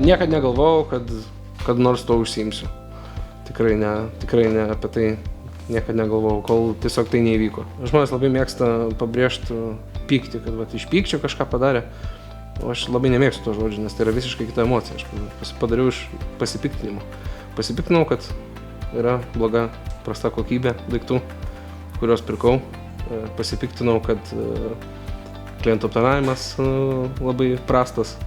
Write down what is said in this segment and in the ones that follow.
niekad negalvojau, kad nors to užsiimsiu. Tikrai ne apie tai niekad negalvojau, kol tiesiog tai neįvyko. Žmonės labai mėgsta pabrėžti pyktį, kad iš pykčio kažką padarė. O aš labai nemėgstu to žodžio, nes tai yra visiškai kita emocija. Aš padariau iš pasipiktinimo. Pasipiktinau, kad yra bloga, prasta kokybė daiktų, kuriuos pirkau. Pasipiktinau, kad klientų aptarnavimas labai prastas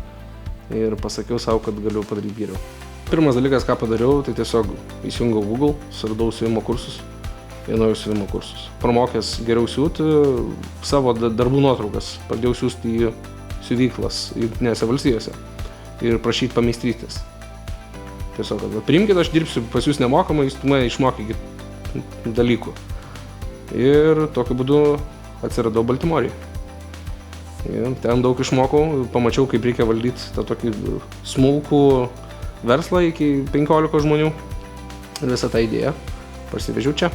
ir pasakiau savo, kad galiu padaryti geriau. Pirmas dalykas, ką padariau, tai tiesiog įsijungiau Google, suradau siuvimo kursus, vienojų siuvimo kursus. Pramokęs geriau siūti savo darbų nuotraukas, pradėjau siūsti į siuvyklas Jungtinėse valstijose ir prašyti pameistrystės. Tiesiog, priimkit, aš dirbsiu pas jūs nemokamai, jūs mane išmokykit dalykų. Ir tokiu būdu atsiradau Baltimorėje. Ten daug išmokau, pamačiau, kaip reikia valdyti tą tokį smulkų verslą iki 15 žmonių. Ir visą tą idėją parsivežiau čia.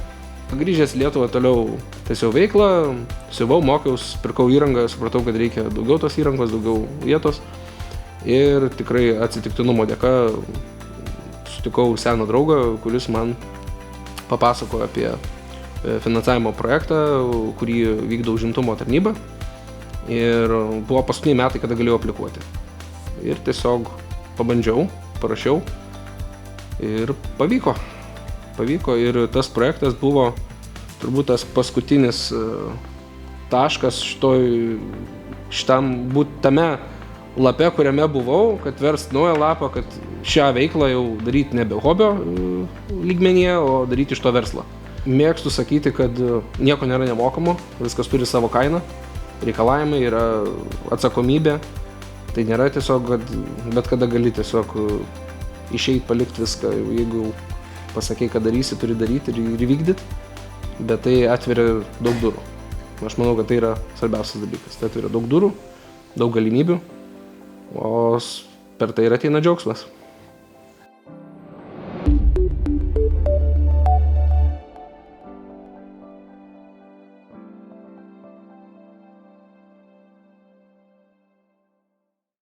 Grįžęs į Lietuvą toliau tęsiau veiklą, siuvau, mokiaus, pirkau įrangą, supratau, kad reikia daugiau tos įrangos, daugiau vietos. Ir tikrai atsitiktinumo dėka sutikau seną draugą, kuris man papasakojo apie finansavimo projektą, kurį vykdo užimtumo tarnyba. Ir buvo paskutiniai metai, kada galėjau aplikuoti. Ir tiesiog pabandžiau, parašiau ir pavyko. Ir tas projektas buvo turbūt tas paskutinis taškas šitam būt tame lape, kuriame buvau, kad verst naują lapą, kad šią veiklą jau daryti nebe hobio lygmenyje, o daryti iš to verslą. Mėgstu sakyti, kad nieko nėra nemokamo, viskas turi savo kainą, reikalavimai, yra atsakomybė. Tai nėra tiesiog, kad bet kada gali tiesiog išeiti, palikti viską, jeigu pasakei, kad darysi, turi daryti ir įvykdyti, bet tai atveria daug durų. Aš manau, kad tai yra svarbiausias dalykas. Tai atveria daug durų, daug galimybių, o per tai ir ateina džiaugsmas.